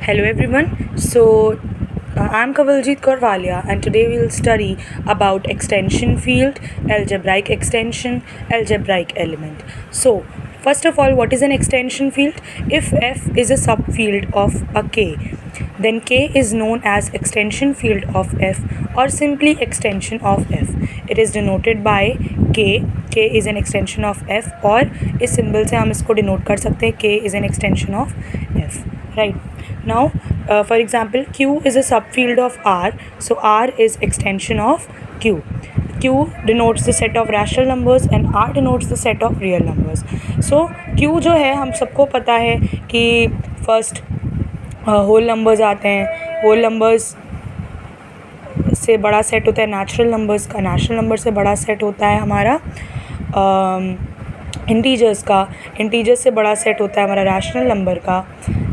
Hello everyone. I'm Kavaljit Korvalia and today we'll study about extension field, algebraic extension, algebraic element. So first of all, what is an extension field? If F is a subfield of a K, then K is known as extension field of F or simply extension of F. It is denoted by K. K is an extension of F और इस symbol से हम इसको denote कर सकते हैं K is an extension of F. Right. Now, for example, Q is a subfield of R, so R is extension of Q. Q denotes the set of rational numbers and R denotes the set of real numbers. So Q जो है हम सबको पता है कि first whole numbers आते हैं, whole numbers से बड़ा सेट होता है नेचुरल नंबर्स का, नेचुरल नंबर से बड़ा सेट होता है हमारा इंटीजर्स का, इंटीजर्स से बड़ा सेट होता है हमारा रैशनल नंबर का,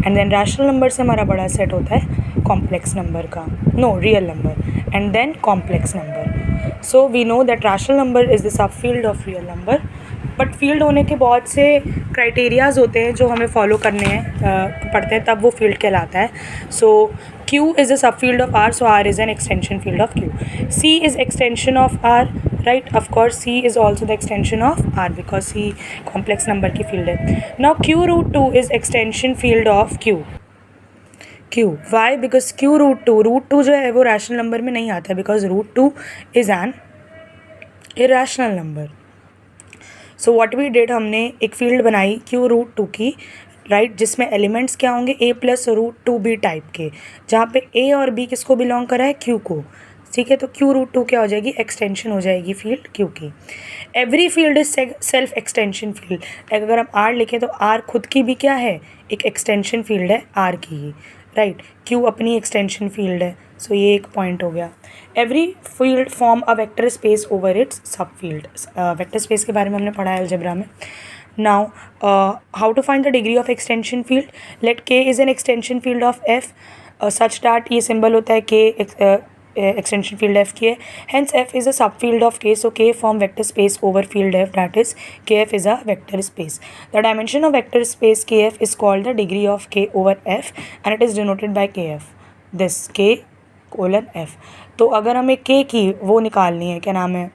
एंड देन रैशनल नंबर से हमारा बड़ा सेट होता है कॉम्प्लेक्स नंबर का, no real number, and then complex number. So we know that rational number is the sub field of real number. But field होने के बहुत से क्राइटेरियाज होते हैं जो हमें फॉलो करने हैं पड़ते हैं, तब वो फील्ड कहलाता है. सो Q is a subfield of R, so R is an extension field of Q. C is extension of R, right? Of course, C is also the extension of R because C complex number की field है. Now Q root 2 is extension field of Q. Q. Why? Because Q root 2 जो है वो rational number में नहीं आता है because root 2 is an irrational number. So what we did, हमने एक field बनाई Q root 2 की, राइट, जिसमें एलिमेंट्स क्या होंगे A plus root 2B type के, जहाँ पे A और B किसको बिलोंग करा है, Q को. ठीक है, तो Q रूट 2 क्या हो जाएगी, एक्सटेंशन हो जाएगी फील्ड Q की. Every field is self extension field. अगर हम R लिखें तो R खुद की भी क्या है, एक एक्सटेंशन फील्ड है R की ही, राइट. Q अपनी एक्सटेंशन फील्ड है. सो ये एक पॉइंट हो गया. Every field form a vector space over it's सब फील्ड. वेक्टर स्पेस के बारे में हमने पढ़ा है अलजेब्रा में. Now, how to find the degree of extension field? Let K is an extension field of F such that ये symbol होता है K extension field F की है. Hence F is a subfield of K, so K form vector space over field F, that is KF is a vector space. The dimension of vector space KF is called the degree of K over F and it is denoted by KF. This K colon F. तो अगर हमें K की वो निकालनी है, क्या नाम है,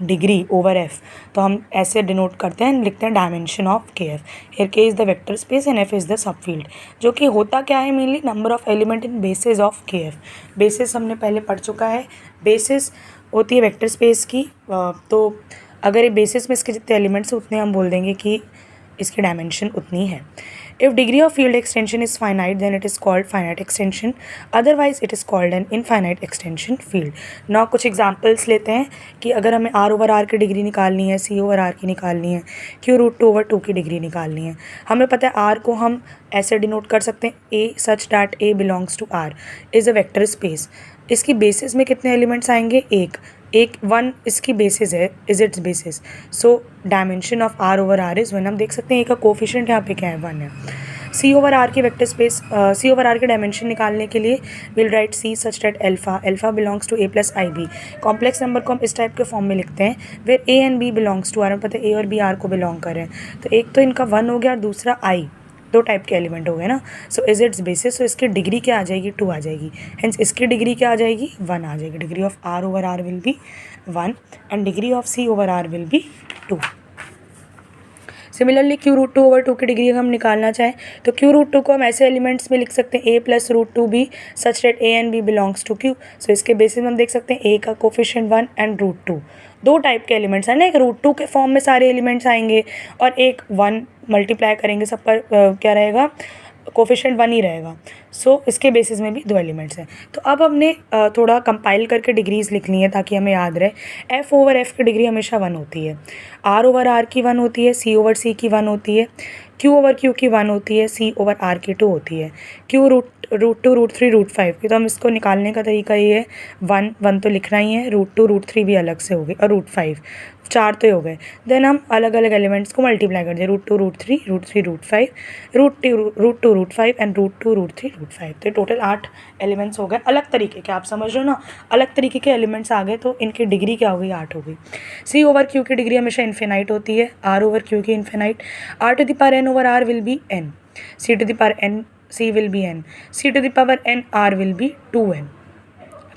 डिग्री ओवर एफ, तो हम ऐसे डिनोट करते हैं, लिखते हैं डायमेंशन ऑफ के एफ. हियर के is the vector space and F is the sub field, जो कि होता क्या है, mainly number of element in basis of के एफ. बेसिस हमने पहले पढ़ चुका है, बेसिस होती है वेक्टर स्पेस की. तो अगर ये बेसिस में इसके जितने एलिमेंट्स हैं उतने हम बोल देंगे कि इसकी डायमेंशन उतनी है. If degree of field extension is finite, then it is called finite extension. Otherwise, it is called an infinite extension field. Now कुछ examples लेते हैं कि अगर हमें R over R की डिग्री निकालनी है, C over R की निकालनी है, Q root 2 over 2 की डिग्री निकालनी है. हमें पता है R को हम ऐसे डिनोट कर सकते हैं A such that A belongs to R is a vector space. इसकी बेसिस में कितने एलिमेंट्स आएंगे, एक 1 इसकी बेसिस है, is it's basis. So dimension of R over R is 1. हम देख सकते हैं एक का कोफिशिएंट यहाँ पे क्या है, 1 है. C ओवर R की vector space, C over R के डायमेंशन निकालने के लिए will write C such that alpha belongs to A plus i b. Complex number को हम इस टाइप के फॉर्म में लिखते हैं where A and B belongs to R. हमें पता है A और B R को बिलोंग कर रहे हैं, तो एक तो इनका 1 हो गया और दूसरा I, दो टाइप के एलिमेंट हो गए ना. सो इज इट्स बेसिस, सो इसकी डिग्री क्या आ जाएगी, 2 आ जाएगी. हेंस इसकी डिग्री क्या आ जाएगी, 1 आ जाएगी. Degree of R over R will be 1 and degree of C over R will be 2. Similarly Q root 2 over 2 की डिग्री हम निकालना चाहें तो Q रूट 2 को हम ऐसे एलिमेंट्स में लिख सकते हैं A plus root 2B such that A and B belongs to Q. So इसके बेसिस में हम देख सकते हैं A का कोफिशिएंट 1 एंड रूट 2. दो टाइप के एलिमेंट्स हैं ना, एक रूट 2 के फॉर्म में सारे एलिमेंट्स आएंगे और एक 1 मल्टीप्लाई करेंगे सब पर क्या रहेगा, कोफिशिएंट 1 ही रहेगा. सो इसके बेसिस में भी 2 एलिमेंट्स हैं. तो अब हमने थोड़ा कंपाइल करके डिग्रीज लिखनी है ताकि हमें याद रहे. F ओवर F की डिग्री हमेशा 1 होती है, R ओवर R की 1 होती है, C ओवर C की 1 होती है, Q ओवर Q की 1 होती है, C ओवर R की 2 होती है. Q रूट 2 रूट 3 रूट 5 की, तो हम इसको निकालने का तरीका ये है, 1 तो लिखना ही है, रूट 2 रूट 3 भी अलग से हो गए और रूट 5, 4 तो हो गए. देन हम अलग अलग एलिमेंट्स को मल्टीप्लाई कर दें, root 2 root 3 root 3 root 5 root 2 root 5 and root 2 root 3 root 5. तो टोटल 8 एलिमेंट्स हो गए अलग तरीके के. आप समझ लो ना, अलग तरीके के एलिमेंट्स आ गए तो इनकी डिग्री क्या हो गई, 8 हो गई. C ओवर Q की डिग्री हमेशा इन्फिनाइट होती है, R ओवर Q की infinite. R to the power N over R will be N, C to the power N C will be n, C to the power n R will be 2n,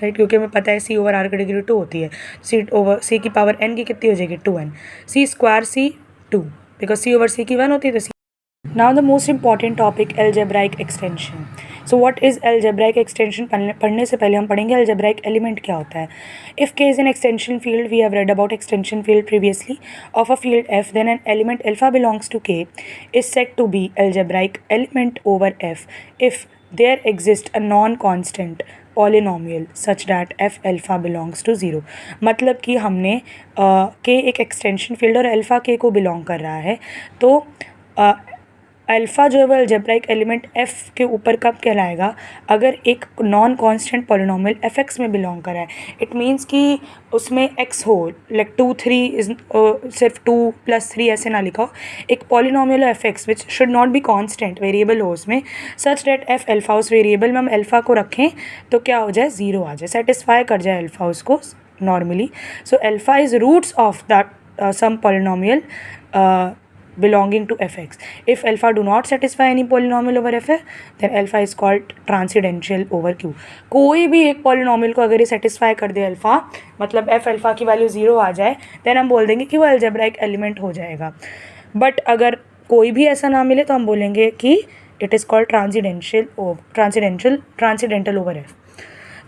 right, क्योंकि हमें पता है C over R की degree 2 होती है, C की power n की कितनी हो जाएगी 2n, C square C 2, because C over C की 1 होती है तो C. Now the most important topic algebraic extension. So what is algebraic extension पढ़ने से पहले हम पढ़ेंगे एल्जेब्राइक एलिमेंट क्या होता है. If K is an extension field, we have read about extension field previously, of a field F, then an element alpha belongs to K is said to be algebraic element over F if there exist a non constant polynomial such that F alpha belongs to 0. मतलब कि हमने के एक extension field और alpha के को belong कर रहा है, तो अल्फ़ा जो है वो अलजेब्राइक एलिमेंट एफ़ के ऊपर कब कहलाएगा, अगर एक non constant polynomial F x में बिलोंग करा है. इट मीन्स कि उसमें एक्स हो, लाइक 2 3 इज सिर्फ 2 + 3 ऐसे ना लिखा हो, एक polynomial F x which should not be constant variable हो उसमें, सच डेट एफ अल्फ़ा उस वेरिएबल में हम अल्फ़ा को रखें तो क्या हो जाए 0 आ जाए, सेटिस्फाई कर जाए अल्फ़ा उसको normally. So alpha is roots of that some polynomial belonging to fx. If alpha do not satisfy any polynomial over f, then alpha is called transcendental over q. कोई भी एक polynomial को अगर ये satisfy कर दे alpha, मतलब f alpha की value 0 आ जाए, then हम बोल देंगे कि वो algebraic element हो जाएगा. बट अगर कोई भी ऐसा ना मिले तो हम बोलेंगे कि it is called transcendental over f.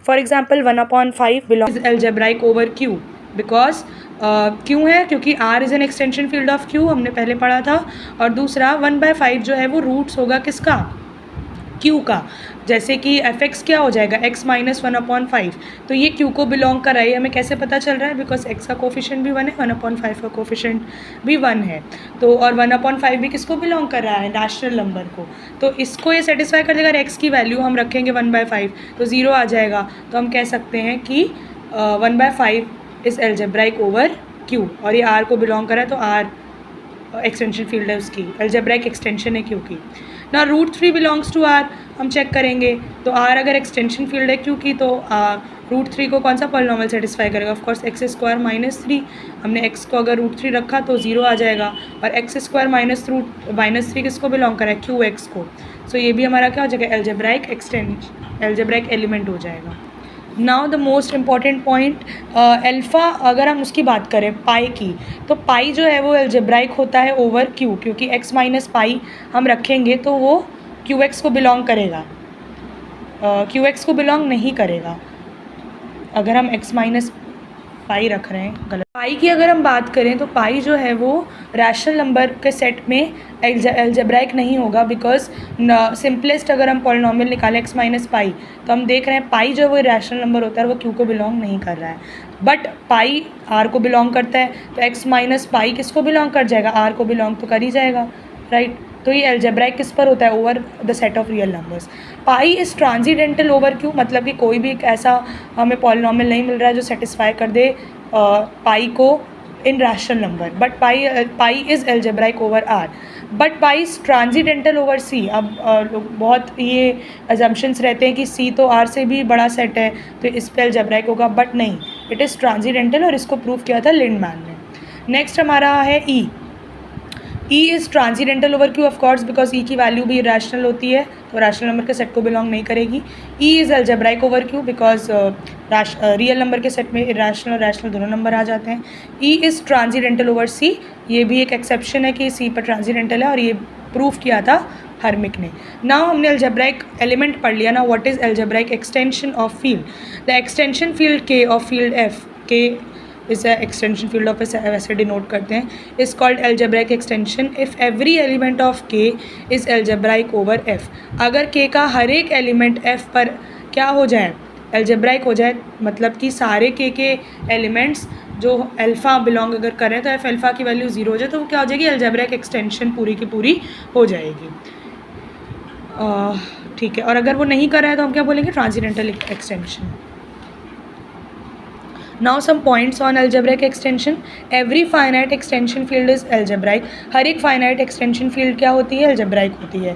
For example, 1/5 belongs algebraic over q because क्यों है, क्योंकि R is an extension field of Q, हमने पहले पढ़ा था. और दूसरा 1/5 जो है वो रूट्स होगा किसका, Q का. जैसे कि एफ एक्स क्या हो जाएगा x - 1/5, तो ये Q को बिलोंग कर रहा है. हमें कैसे पता चल रहा है, बिकॉज x का कोफिशिएंट भी 1 है, 1/5 का कोफिशिएंट भी 1 है. तो और 1/5 भी किसको बिलोंग कर रहा है, रैशनल नंबर को. तो इसको ये सेटिस्फाई कर देगा. अगर x की वैल्यू हम रखेंगे 1/5 तो 0 आ जाएगा. तो हम कह सकते हैं कि 1/5 इज़ एल्जेब्राइक ओवर Q, और ये R को बिलोंग करा है तो R एक्सटेंशन फील्ड है उसकी, एल्जेब्राइक एक्सटेंशन है Q की. ना √3 बिलोंग्स टू R, हम चेक करेंगे. तो R अगर एक्सटेंशन फील्ड है Q की तो √3 को कौन सा पॉलिनोमियल सेटिस्फाई करेगा, ऑफ कोर्स x² - 3. हमने x को अगर √3 रखा तो 0 आ जाएगा. और x² - 3 किसको बिलोंग करा है, QX को. सो ये भी हमारा क्या हो जाएगा, एल्जेब्राइक एलिमेंट हो जाएगा. Now the most important point, alpha अगर हम उसकी बात करें पाई की, तो पाई जो है वो एल्जेब्राइक होता है ओवर क्यू, क्योंकि x - पाई हम रखेंगे तो वो QX को बिलोंग करेगा, QX को बिलोंग नहीं करेगा अगर हम x - पाई रख रहे हैं. गलत. पाई की अगर हम बात करें तो पाई जो है वो रैशनल नंबर के सेट में एल्जेब्राइक नहीं होगा, बिकॉज सिंपलेस्ट अगर हम पॉलिनोमियल निकालें x - पाई तो हम देख रहे हैं पाई जो है वो रैशनल नंबर होता है और वो Q को बिलोंग नहीं कर रहा है. बट पाई R को बिलोंग करता है, तो x - पाई किसको बिलोंग कर जाएगा, R को बिलोंग तो कर ही जाएगा, राइट. तो ये एल्जेब्राइक किस पर होता है, over the set of real numbers. Pi is transcendental over Q, मतलब कि कोई भी एक ऐसा हमें पॉलिनोमियल नहीं मिल रहा है जो सेटिस्फाई कर दे पाई को irrational number. But pi is algebraic over R. But pi is transcendental over C. अब लोग बहुत ये अजम्पशंस रहते हैं कि C तो R से भी बड़ा सेट है तो इस पर एल्जेब्राइक होगा, बट नहीं, इट इज़ ट्रांसीडेंटल, और इसको प्रूव किया था लिंडमैन ने. नेक्स्ट हमारा है E. E is transcendental over Q, of course, because E की वैल्यू भी रैशनल होती है तो रैशनल नंबर के सेट को बिलोंग नहीं करेगी. E is algebraic over Q because real number के सेट में रैशनल और रैशनल दोनों नंबर आ जाते हैं. E is transcendental over C, ये भी एक एक्सेप्शन है कि C पर ट्रांसीडेंटल है, और ये प्रूफ किया था हर्मिक ने. नाउ हमने एल्जेब्राइक एलिमेंट पढ़ लिया. ना what is algebraic extension of field. The extension field K of field F, K इस एक्सटेंशन फील्ड ऑफ ऐसे डिनोट करते हैं, is called algebraic extension if every element of K is algebraic over F. अगर K का हर एक element F पर क्या हो जाए, एल्जेब्राइक हो जाए, मतलब कि सारे K के एलिमेंट्स जो अल्फ़ा बिलोंग अगर करें तो F अल्फ़ा की वैल्यू 0 हो जाए तो वो क्या हो जाएगी, एल्जेब्राइक एक्सटेंशन पूरी की पूरी हो जाएगी. ठीक है. और अगर वो नहीं कर रहा है तो हम क्या बोलेंगे, transcendental extension. Now some points on algebraic extension. Every finite extension field is algebraic. हर एक finite extension field क्या होती है, algebraic होती है.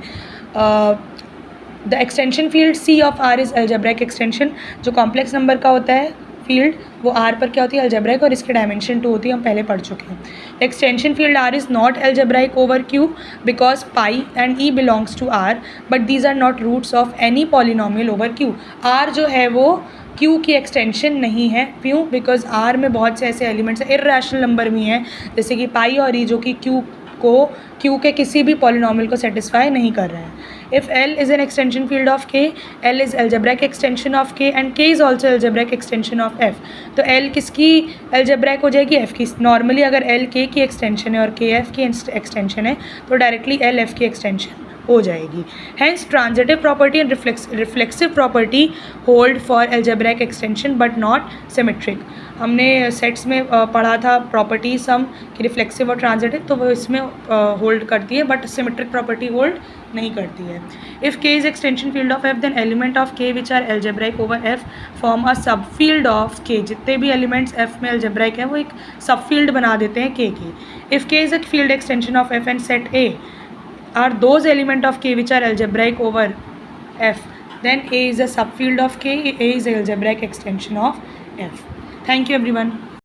The extension field C of R is algebraic extension. जो complex number का होता है फील्ड वो आर पर क्या होती है, अलजेब्राइक, और इसकी डायमेंशन 2 होती है, हम पहले पढ़ चुके हैं. Extension field R is not algebraic over Q because pi and e belongs to R, but these are not roots of any polynomial over Q. R जो है वो क्यू की एक्सटेंशन नहीं है. क्यों? बिकॉज आर में बहुत से ऐसे एलिमेंट्स इर्रेशनल नंबर भी हैं, जैसे कि पाई और ई, जो कि क्यू के किसी भी पॉलिनोमियल को सेटिस्फाई नहीं कर रहे हैं. If L is an extension field of K, L is algebraic extension of K and K is also algebraic extension of F. तो एल किसकी एल्जेब्रिक हो जाएगी? एफ की. नॉर्मली अगर एल के की एक्सटेंशन है और के एफ की एक्सटेंशन है तो डायरेक्टली एल एफ की एक्सटेंशन हो जाएगी. Hence transitive property and reflexive property hold for algebraic extension but not symmetric. हमने सेट्स में पढ़ा था प्रॉपर्टी सम कि रिफ्लेक्सिव और ट्रांजिटिव, तो वो इसमें होल्ड करती है, बट सिमेट्रिक प्रॉपर्टी होल्ड नहीं करती है. If K is extension field of F, then element of K which are algebraic over F form a sub field of के. जितने भी एलिमेंट्स एफ में एल्जेब्रिक हैं वो एक सब फील्ड बना देते हैं के की. If K is a field extension of F and set A are those element of K which are algebraic over F, then A is a subfield of K, A is a algebraic extension of F. Thank you everyone.